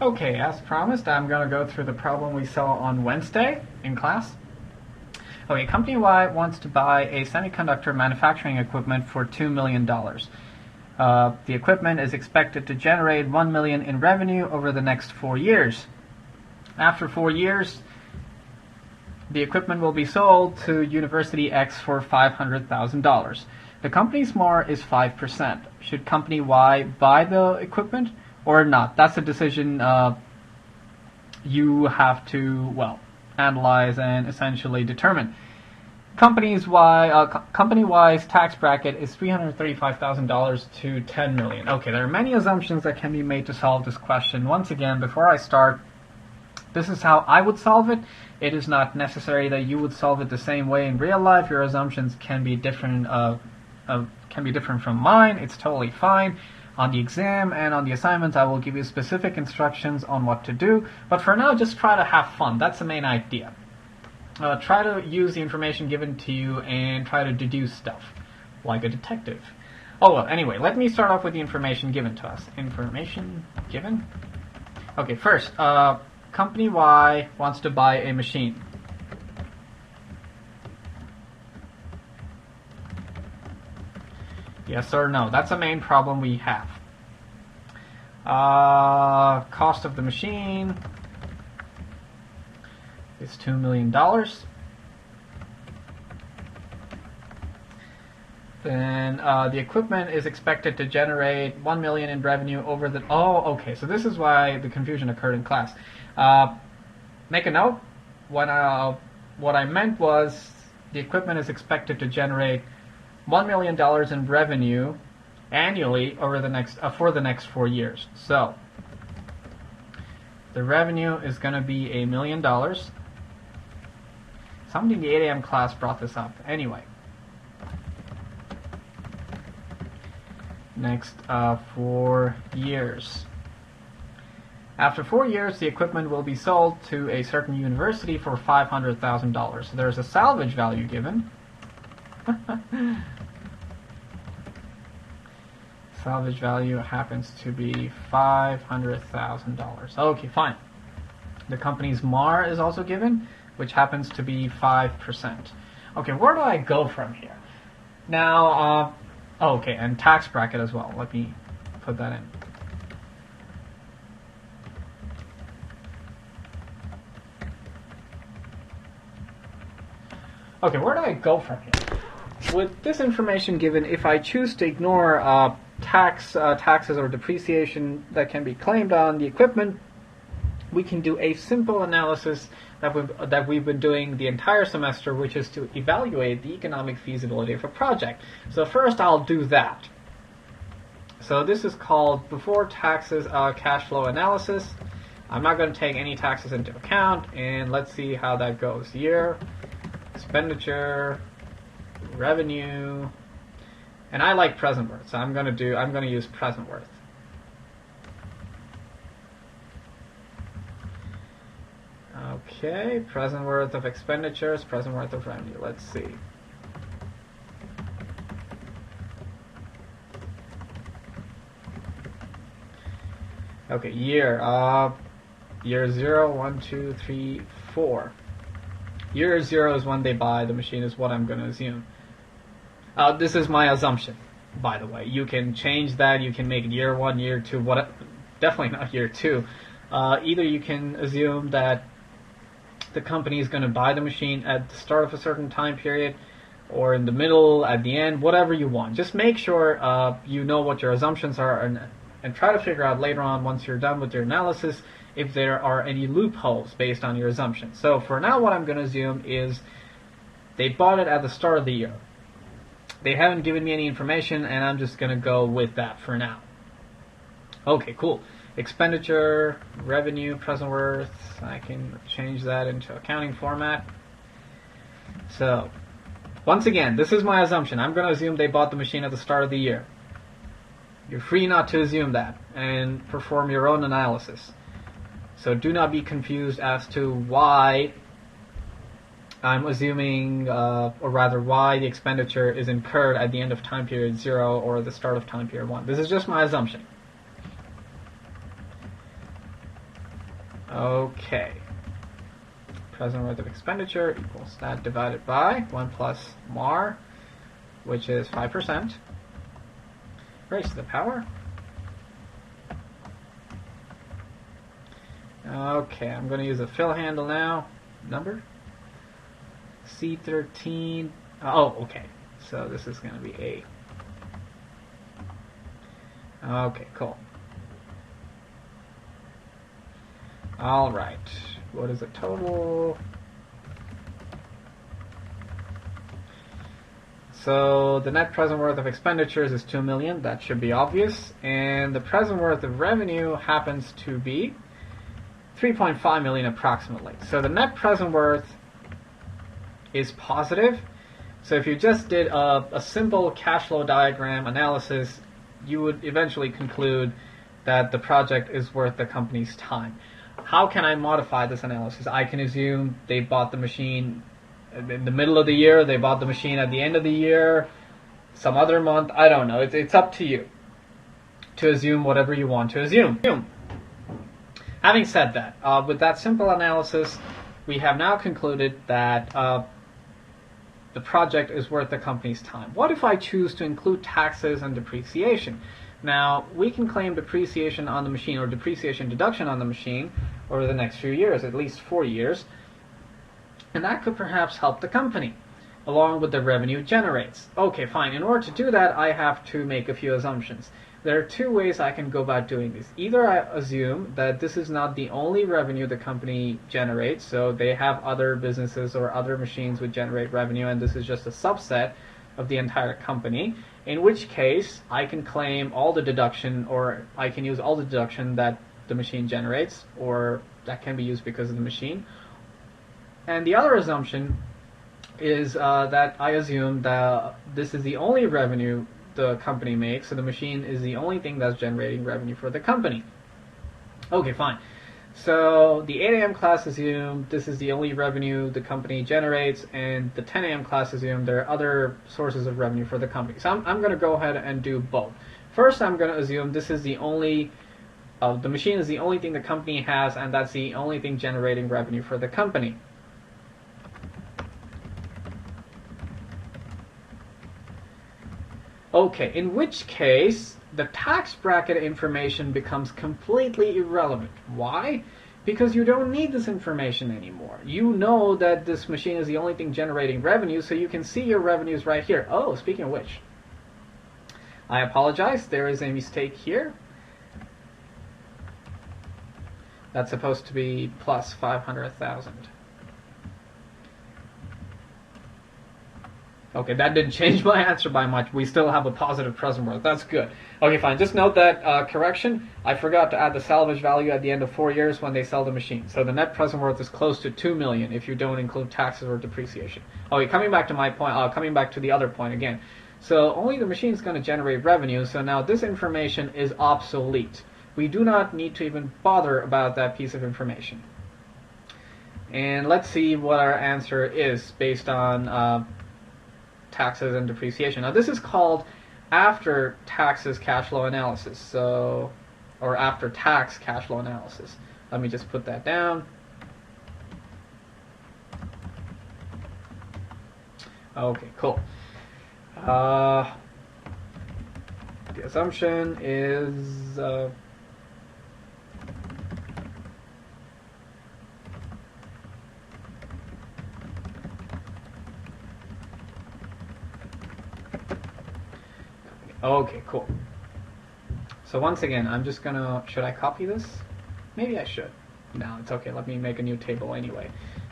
Okay, as promised, I'm going to go through the problem we saw on Wednesday in class. Okay, Company Y wants to buy a semiconductor manufacturing equipment for $2 million. The equipment is expected to generate $1 million in revenue over the next 4 years. After 4 years, the equipment will be sold to University X for $500,000. The company's MAR is 5%. Should Company Y buy the equipment or not? That's a decision you have to, analyze and essentially determine. Company Y's tax bracket is $335,000 to $10 million. Okay, there are many assumptions that can be made to solve this question. Once again, before I start, this is how I would solve it. It is not necessary that you would solve it the same way in real life. Your assumptions can be different from mine. It's totally fine. On the exam and on the assignments, I will give you specific instructions on what to do. But for now, just try to have fun. That's the main idea. Try to use the information given to you and try to deduce stuff, like a detective. Anyway, let me start off with the information given to us. Information given? Okay, first, Company Y wants to buy a machine. Yes or no? That's the main problem we have. Cost of the machine is $2 million. Then the equipment is expected to generate $1 million in revenue over the... okay, so this is why the confusion occurred in class. Make a note. What I meant was the equipment is expected to generate $1 million in revenue annually over for the next 4 years. So the revenue is going to be $1 million. Somebody in the 8 a.m. class brought this up. Anyway, next 4 years. After 4 years, the equipment will be sold to a certain university for $500,000. So there's a salvage value given. Salvage value happens to be $500,000. Okay, fine. The company's MAR is also given, which happens to be 5%. Okay, where do I go from here? Now, okay, and tax bracket as well. Let me put that in. Okay, where do I go from here? With this information given, if I choose to ignore taxes or depreciation that can be claimed on the equipment, we can do a simple analysis that we've been doing the entire semester, which is to evaluate the economic feasibility of a project. So first I'll do that. So this is called before taxes cash flow analysis. I'm not going to take any taxes into account, and let's see how that goes. Year, expenditure, revenue, and I like present worth, so I'm going to use present worth. Okay, present worth of expenditures, present worth of revenue. Let's see. Okay, year 0, 1, 2, 3, 4. Year 0 is when they buy the machine, is what I'm going to assume. This is my assumption, by the way. You can change that. You can make it year 1, year 2, definitely not year 2. Either you can assume that the company is going to buy the machine at the start of a certain time period, or in the middle, at the end, whatever you want. Just make sure you know what your assumptions are, and try to figure out later on, once you're done with your analysis, if there are any loopholes based on your assumptions. So for now, what I'm going to assume is they bought it at the start of the year. They haven't given me any information, and I'm just going to go with that for now. Okay, cool. Expenditure, revenue, present worth. I can change that into accounting format. So, once again, this is my assumption. I'm going to assume they bought the machine at the start of the year. You're free not to assume that and perform your own analysis. So do not be confused as to why I'm assuming, or rather why the expenditure is incurred at the end of time period 0 or the start of time period 1. This is just my assumption. Okay. Present worth of expenditure equals that divided by 1 plus MAR, which is 5%, raised to the power. Okay, I'm going to use a fill handle now. Number? C13. Oh, okay. So this is going to be A. Okay, cool. All right. What is the total? So the net present worth of expenditures is 2 million. That should be obvious. And the present worth of revenue happens to be 3.5 million approximately. So the net present worth is positive. So if you just did a simple cash flow diagram analysis, you would eventually conclude that the project is worth the company's time. How can I modify this analysis? I can assume they bought the machine in the middle of the year, they bought the machine at the end of the year, some other month, I don't know. It's up to you to assume whatever you want to assume. Having said that, with that simple analysis, we have now concluded that the project is worth the company's time. What if I choose to include taxes and depreciation? Now, we can claim depreciation on the machine or depreciation deduction on the machine over the next few years, at least 4 years, and that could perhaps help the company, along with the revenue it generates. Okay, fine. In order to do that, I have to make a few assumptions. There are two ways I can go about doing this. Either I assume that this is not the only revenue the company generates, so they have other businesses or other machines which generate revenue, and this is just a subset of the entire company, in which case I can claim all the deduction, or I can use all the deduction that the machine generates, or that can be used because of the machine. And the other assumption is that I assume that this is the only revenue the company makes, so the machine is the only thing that's generating revenue for the company. Okay, fine. So the 8 a.m. class assumed this is the only revenue the company generates, and the 10 a.m. class assumed there are other sources of revenue for the company. So I'm going to go ahead and do both. First, I'm going to assume this is the only, the machine is the only thing the company has, and that's the only thing generating revenue for the company. Okay, in which case, the tax bracket information becomes completely irrelevant. Why? Because you don't need this information anymore. You know that this machine is the only thing generating revenue, so you can see your revenues right here. Oh, speaking of which, I apologize, there is a mistake here. That's supposed to be plus 500,000. Okay, that didn't change my answer by much. We still have a positive present worth. That's good. Okay, fine. Just note that correction. I forgot to add the salvage value at the end of 4 years when they sell the machine. So the net present worth is close to 2 million if you don't include taxes or depreciation. Okay, coming back to my point. Coming back to the other point again. So only the machine is going to generate revenue. So now this information is obsolete. We do not need to even bother about that piece of information. And let's see what our answer is based on taxes and depreciation. Now this is called after taxes cash flow analysis, so, or after tax cash flow analysis. Let me just put that down. Okay, cool. The assumption is okay, cool. So once again, I'm just gonna, should I copy this? Maybe I should. No, it's okay. Let me make a new table anyway.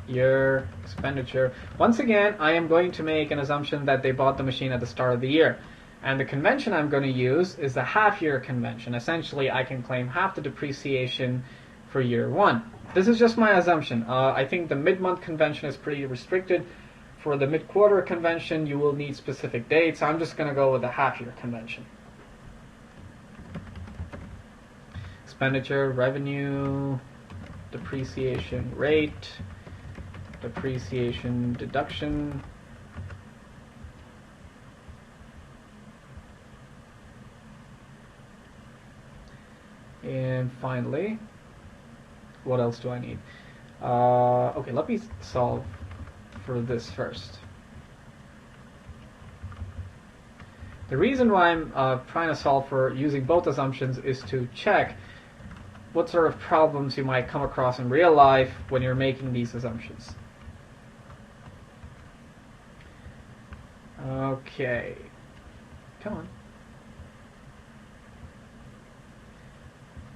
Year, expenditure. Once again, I am going to make an assumption that they bought the machine at the start of the year. And the convention I'm going to use is the half-year convention. Essentially, I can claim half the depreciation for year one. This is just my assumption. I think the mid-month convention is pretty restricted. For the mid-quarter convention, you will need specific dates. I'm just going to go with the half-year convention. Expenditure, revenue, depreciation rate, depreciation deduction, and finally, What else do I need? Okay, let me solve for this first. The reason why I'm trying to solve for using both assumptions is to check what sort of problems you might come across in real life when you're making these assumptions. Okay. Come on.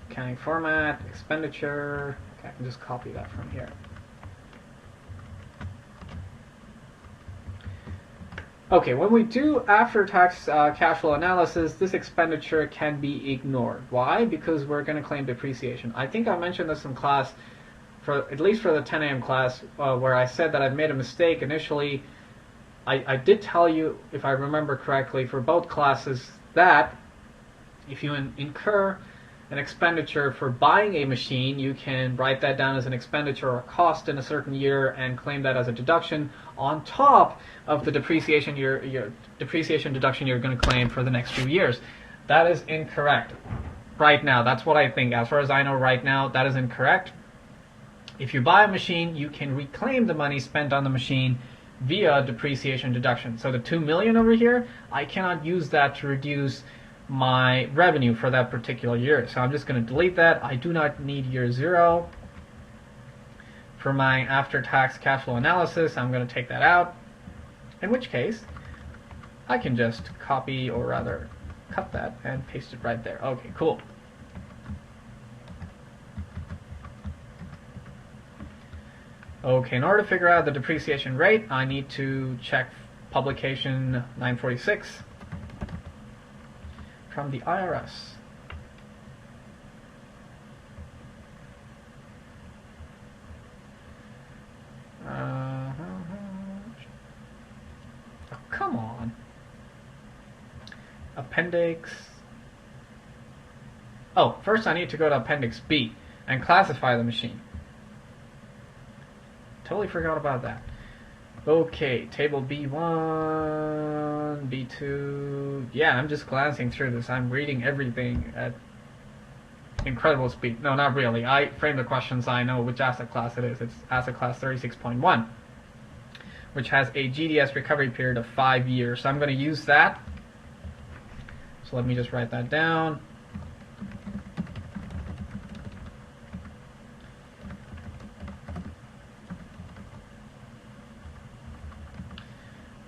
Accounting format, expenditure. Okay, I can just copy that from here. Okay, when we do after-tax cash flow analysis, this expenditure can be ignored. Why? Because we're going to claim depreciation. I think I mentioned this in class, at least for the 10 a.m. class, where I said that I'd made a mistake initially. I did tell you, if I remember correctly, for both classes that if you incur an expenditure for buying a machine, you can write that down as an expenditure or a cost in a certain year and claim that as a deduction on top of the depreciation depreciation deduction you're going to claim for the next few years. That is incorrect. Right now, that's what I think. As far as I know right now, that is incorrect. If you buy a machine, you can reclaim the money spent on the machine via depreciation deduction. So the $2 million over here, I cannot use that to reduce my revenue for that particular year. So I'm just going to delete that. I do not need year 0 for my after-tax cash flow analysis. I'm going to take that out, in which case I can just copy, or rather cut that and paste it right there. Okay, cool. Okay, in order to figure out the depreciation rate, I need to check publication 946 from the IRS. Oh, come on. Appendix. Oh, first I need to go to Appendix B and classify the machine. Totally forgot about that. Okay, table B1, B2. Yeah, I'm just glancing through this. I'm reading everything at incredible speed. No, not really. I frame the questions. I know which asset class it is. It's asset class 36.1, which has a GDS recovery period of 5 years. So I'm going to use that. So let me just write that down.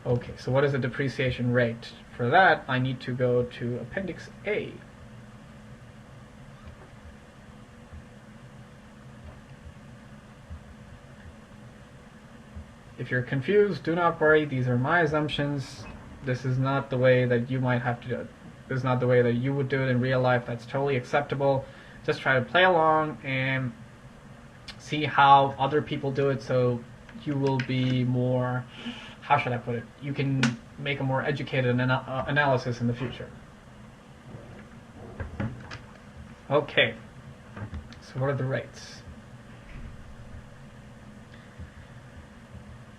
Okay, so what is the depreciation rate? For that, I need to go to Appendix A. If you're confused, do not worry. These are my assumptions. This is not the way that you might have to do it. This is not the way that you would do it in real life. That's totally acceptable. Just try to play along and see how other people do it, so you will be more, how should I put it? You can make a more educated analysis in the future. Okay, so what are the rates?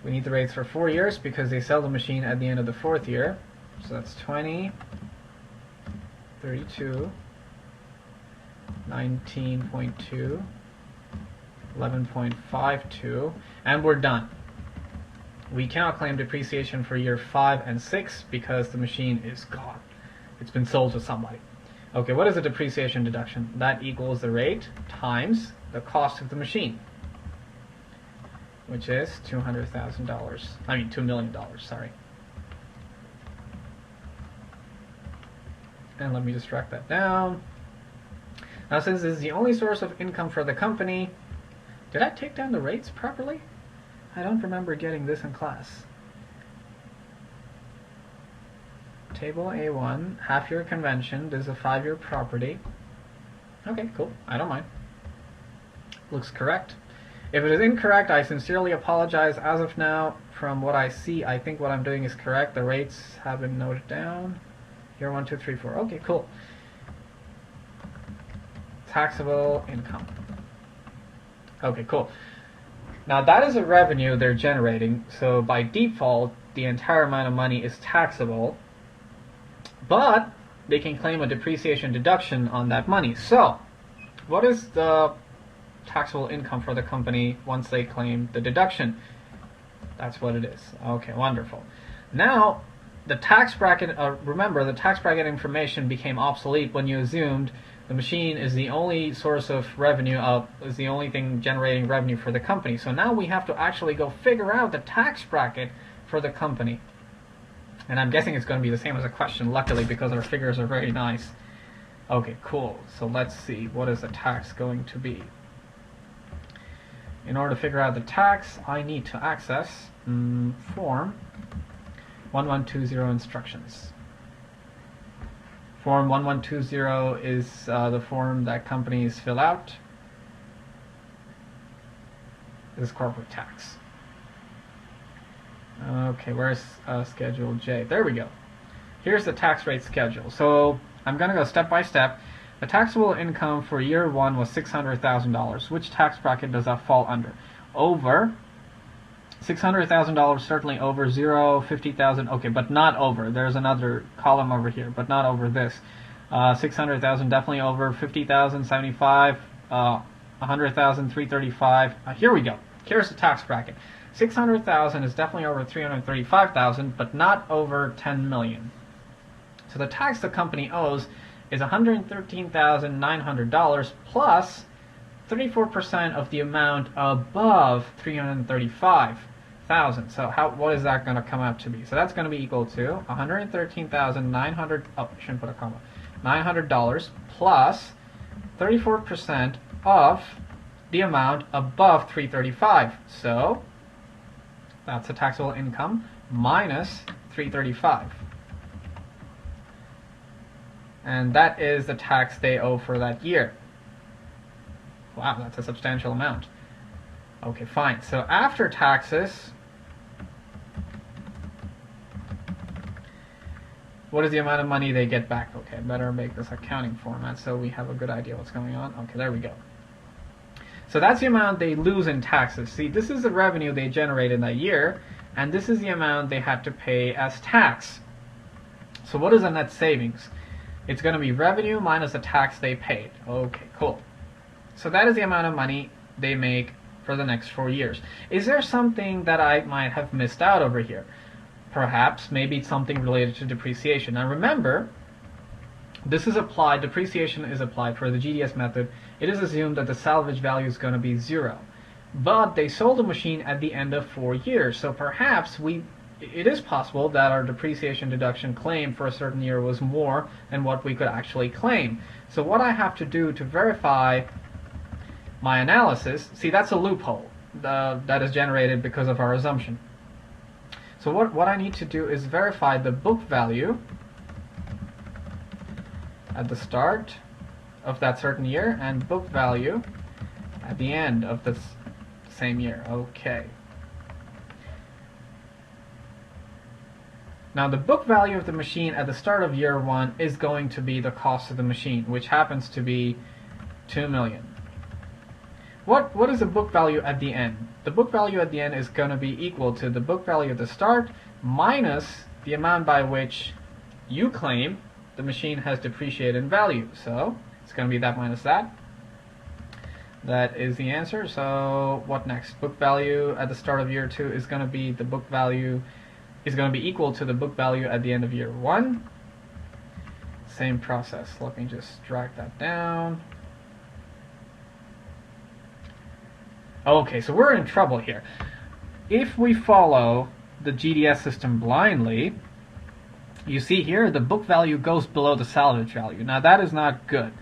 We need the rates for 4 years because they sell the machine at the end of the 4th year. So that's 20, 32, 19.2, 11.52, and we're done. We cannot claim depreciation for year 5 and 6 because the machine is gone. It's been sold to somebody. Okay, what is a depreciation deduction? That equals the rate times the cost of the machine, which is $200,000. I mean, $2 million, sorry. And let me just track that down. Now, since this is the only source of income for the company, did I take down the rates properly? I don't remember getting this in class. Table A1, half-year convention. This is a 5-year property. Okay, cool. I don't mind. Looks correct. If it is incorrect, I sincerely apologize. As of now, from what I see, I think what I'm doing is correct. The rates have been noted down. Here, 1, 2, 3, 4. Okay, cool. Taxable income. Okay, cool. Now that is a revenue they're generating, so by default, the entire amount of money is taxable, but they can claim a depreciation deduction on that money. So, what is the taxable income for the company once they claim the deduction. That's what it is. Okay, wonderful. Now, the tax bracket, remember, the tax bracket information became obsolete when you assumed the machine is the only source of revenue, is the only thing generating revenue for the company. So now we have to actually go figure out the tax bracket for the company. And I'm guessing it's going to be the same as a question, luckily, because our figures are very nice. Okay, cool. So let's see, what is the tax going to be? In order to figure out the tax, I need to access form 1120 instructions. Form 1120 is the form that companies fill out. This is corporate tax. Okay, where's Schedule J? There we go. Here's the tax rate schedule. So I'm going to go step by step. The taxable income for year 1 was $600,000. Which tax bracket does that fall under? Over $600,000, certainly over 0, 50,000, okay, but not over. There's another column over here, but not over this. 600,000 definitely over, 50,000, 75, 100,000, 335. Here we go. Here's the tax bracket. 600,000 is definitely over 335,000, but not over 10 million. So the tax the company owes is $113,900 plus 34% of the amount above 335,000. So what is that going to come out to be? So that's going to be equal to 113,900. Oh, I shouldn't put a comma. $900 plus 34% of the amount above 335. So that's the taxable income minus 335. And that is the tax they owe for that year. Wow, that's a substantial amount. Okay, fine. So after taxes, what is the amount of money they get back? Okay, better make this accounting format so we have a good idea what's going on. Okay, there we go. So that's the amount they lose in taxes. See, this is the revenue they generated in that year, and this is the amount they had to pay as tax. So what is the net savings? It's going to be revenue minus the tax they paid. Okay, cool. So that is the amount of money they make for the next 4 years. Is there something that I might have missed out over here? Perhaps, maybe it's something related to depreciation. Now remember, this is applied, depreciation is applied for the GDS method. It is assumed that the salvage value is going to be 0. But they sold the machine at the end of 4 years. So perhaps it is possible that our depreciation deduction claim for a certain year was more than what we could actually claim. So what I have to do to verify my analysis, see, that's a loophole that is generated because of our assumption. So what I need to do is verify the book value at the start of that certain year and book value at the end of this same year. Okay. Now the book value of the machine at the start of year 1 is going to be the cost of the machine, which happens to be $2 million. What is the book value at the end? The book value at the end is going to be equal to the book value at the start minus the amount by which you claim the machine has depreciated in value. So it's going to be that minus that. That is the answer. So what next? Book value at the start of year 2 is going to be the book value is going to be equal to the book value at the end of year 1. Same process. Let me just drag that down. Okay, so we're in trouble here. If we follow the GDS system blindly, you see here the book value goes below the salvage value. Now that is not good.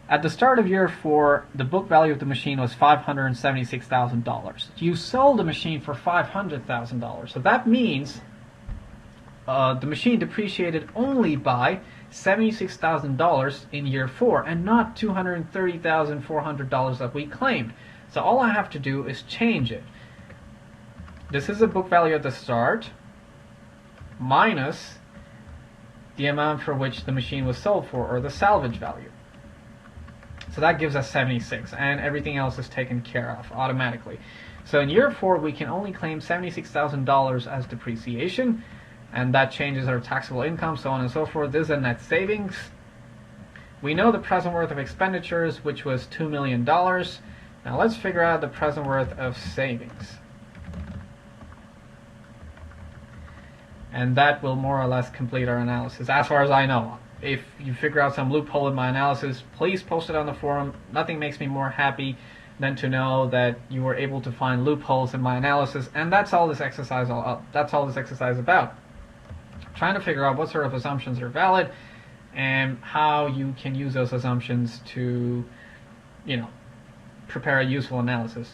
At the start of year 4, the book value of the machine was $576,000. You sold the machine for $500,000. So that means the machine depreciated only by $76,000 in year 4 and not $230,400 that we claimed. So all I have to do is change it. This is the book value at the start minus the amount for which the machine was sold for, or the salvage value. So that gives us 76, and everything else is taken care of automatically. So in year 4, we can only claim $76,000 as depreciation, and that changes our taxable income, so on and so forth. This is a net savings. We know the present worth of expenditures, which was $2 million. Now let's figure out the present worth of savings. And that will more or less complete our analysis, as far as I know. If you figure out some loophole in my analysis, please post it on the forum. Nothing makes me more happy than to know that you were able to find loopholes in my analysis, and that's all this exercise is about. Trying to figure out what sort of assumptions are valid and how you can use those assumptions to, prepare a useful analysis.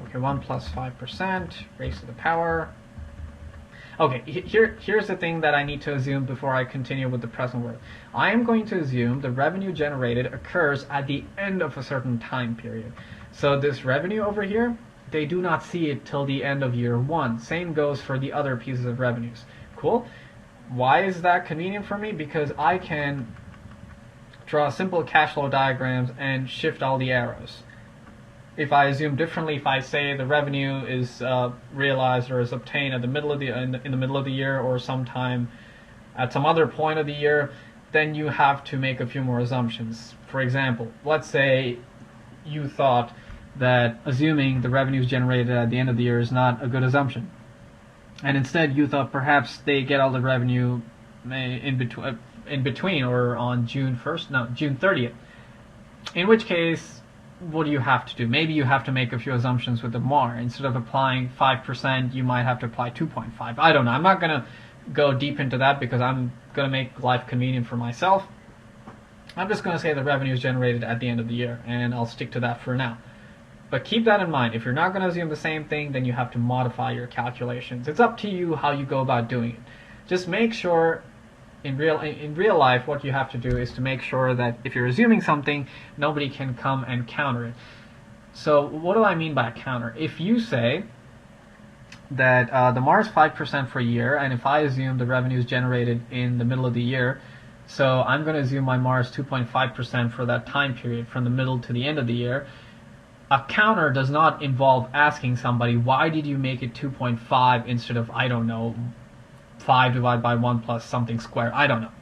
Okay, 1 plus 5% raised to the power. Okay, here's the thing that I need to assume before I continue with the present worth. I am going to assume the revenue generated occurs at the end of a certain time period. So this revenue over here, they do not see it till the end of year 1. Same goes for the other pieces of revenues. Cool? Why is that convenient for me? Because I can draw simple cash flow diagrams and shift all the arrows. If I assume differently, if I say the revenue is realized or is obtained at the middle of in the middle of the year or sometime at some other point of the year, then you have to make a few more assumptions. For example, let's say you thought that assuming the revenues generated at the end of the year is not a good assumption, and instead you thought perhaps they get all the revenue in between or on June 30th. In which case, what do you have to do? Maybe you have to make a few assumptions with the MAR. Instead of applying 5%, you might have to apply 2.5. I don't know. I'm not going to go deep into that because I'm going to make life convenient for myself. I'm just going to say the revenue is generated at the end of the year, and I'll stick to that for now. But keep that in mind. If you're not going to assume the same thing, then you have to modify your calculations. It's up to you how you go about doing it. Just make sure in real life, what you have to do is to make sure that if you're assuming something, nobody can come and counter it. So what do I mean by a counter? If you say that the MAR is 5% for a year, and if I assume the revenue is generated in the middle of the year, so I'm going to assume my MAR is 2.5% for that time period from the middle to the end of the year. A counter does not involve asking somebody, why did you make it 2.5 instead of, I don't know, 5 divided by 1 plus something square. I don't know.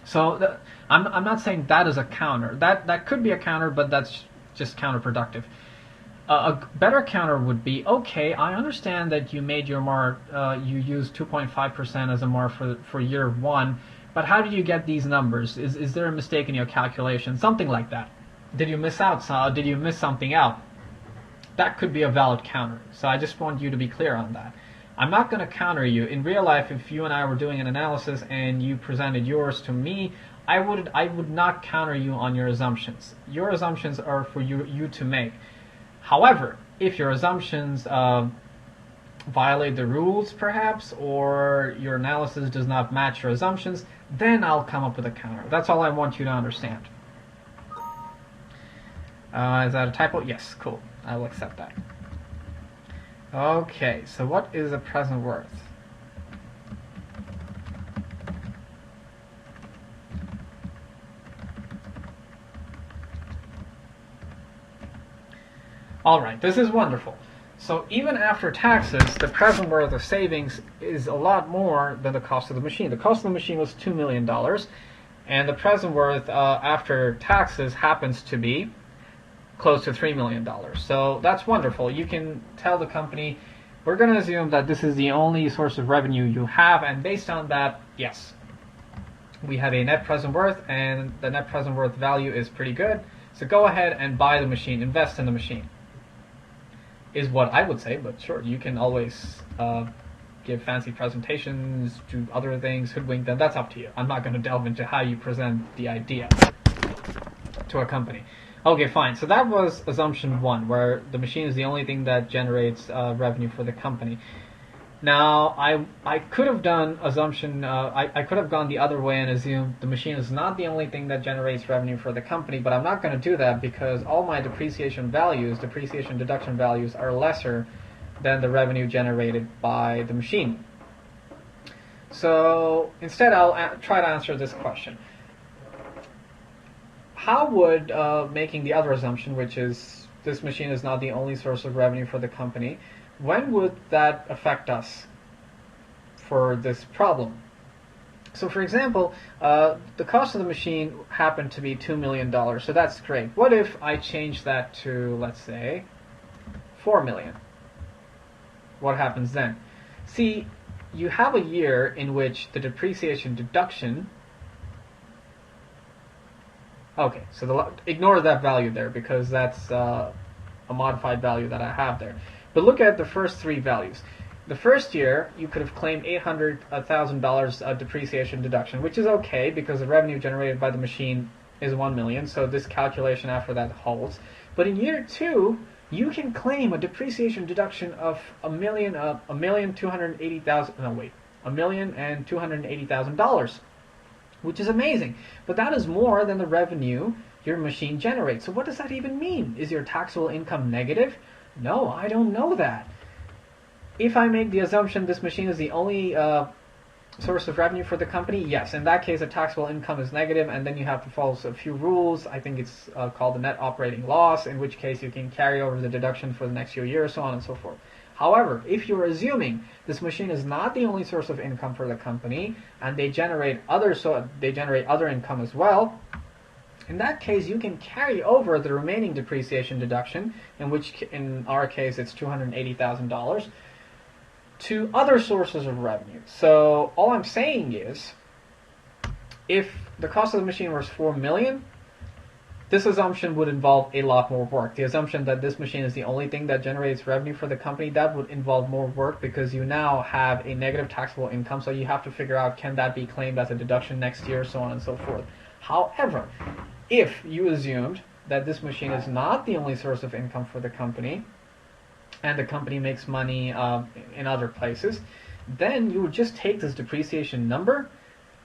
So I'm not saying that is a counter. That could be a counter, but that's just counterproductive. A better counter would be, okay, I understand that you made your MAR, you used 2.5% as a MAR for year 1, but how did you get these numbers? Is there a mistake in your calculation? Something like that. Did you miss out? Did you miss something out? That could be a valid counter. So I just want you to be clear on that. I'm not going to counter you. In real life, if you and I were doing an analysis and you presented yours to me, I would not counter you on your assumptions. Your assumptions are for you to make. However, if your assumptions violate the rules, perhaps, or your analysis does not match your assumptions, then I'll come up with a counter. That's all I want you to understand. Is that a typo? Yes, cool. I will accept that. Okay, so what is a present worth? Alright, this is wonderful. So even after taxes, the present worth of savings is a lot more than the cost of the machine. The cost of the machine was $2 million, and the present worth after taxes happens to be close to $3 million. So that's wonderful. You can tell the company, we're going to assume that this is the only source of revenue you have, and based on that, yes, we have a net present worth, and the net present worth value is pretty good. So go ahead and buy the machine, invest in the machine, is what I would say. But sure, you can always give fancy presentations, do other things, hoodwink them. That's up to you. I'm not going to delve into how you present the idea to a company. Okay, fine. So that was assumption 1, where the machine is the only thing that generates revenue for the company. Now, I could have done assumption, I could have gone the other way and assumed the machine is not the only thing that generates revenue for the company, but I'm not going to do that because all my depreciation deduction values are lesser than the revenue generated by the machine. So instead, I'll try to answer this question. How would making the other assumption, which is this machine is not the only source of revenue for the company, when would that affect us for this problem? So for example, the cost of the machine happened to be $2 million, so that's great. What if I change that to, let's say, $4 million? What happens then? See, you have a year in which the depreciation deduction... Okay, so ignore that value there because that's a modified value that I have there. But look at the first three values. The first year, you could have claimed $800,000 depreciation deduction, which is okay because the revenue generated by the machine is $1 million, so this calculation after that holds. But in year two, you can claim a depreciation deduction of $1,280,000, which is amazing. But that is more than the revenue your machine generates. So what does that even mean? Is your taxable income negative? No, I don't know that. If I make the assumption this machine is the only source of revenue for the company, yes, in that case the taxable income is negative, and then you have to follow a few rules. I think it's called the net operating loss, in which case you can carry over the deduction for the next few years, so on and so forth. However, if you're assuming this machine is not the only source of income for the company, and they generate other income as well, in that case you can carry over the remaining depreciation deduction, in our case it's $280,000, to other sources of revenue. So all I'm saying is, if the cost of the machine was $4 million, this assumption would involve a lot more work. The assumption that this machine is the only thing that generates revenue for the company, that would involve more work because you now have a negative taxable income, so you have to figure out, can that be claimed as a deduction next year, so on and so forth. However, if you assumed that this machine is not the only source of income for the company, and the company makes money in other places, then you would just take this depreciation number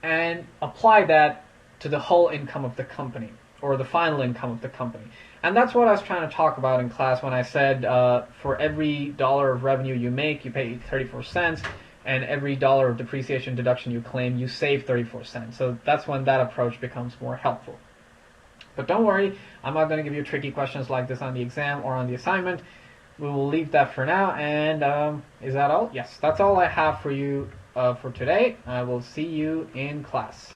and apply that to the whole income of the company, or the final income of the company. And that's what I was trying to talk about in class when I said for every dollar of revenue you make, you pay 34 cents, and every dollar of depreciation deduction you claim, you save 34 cents. So that's when that approach becomes more helpful. But don't worry, I'm not going to give you tricky questions like this on the exam or on the assignment. We will leave that for now, and is that all? Yes, that's all I have for you for today. I will see you in class.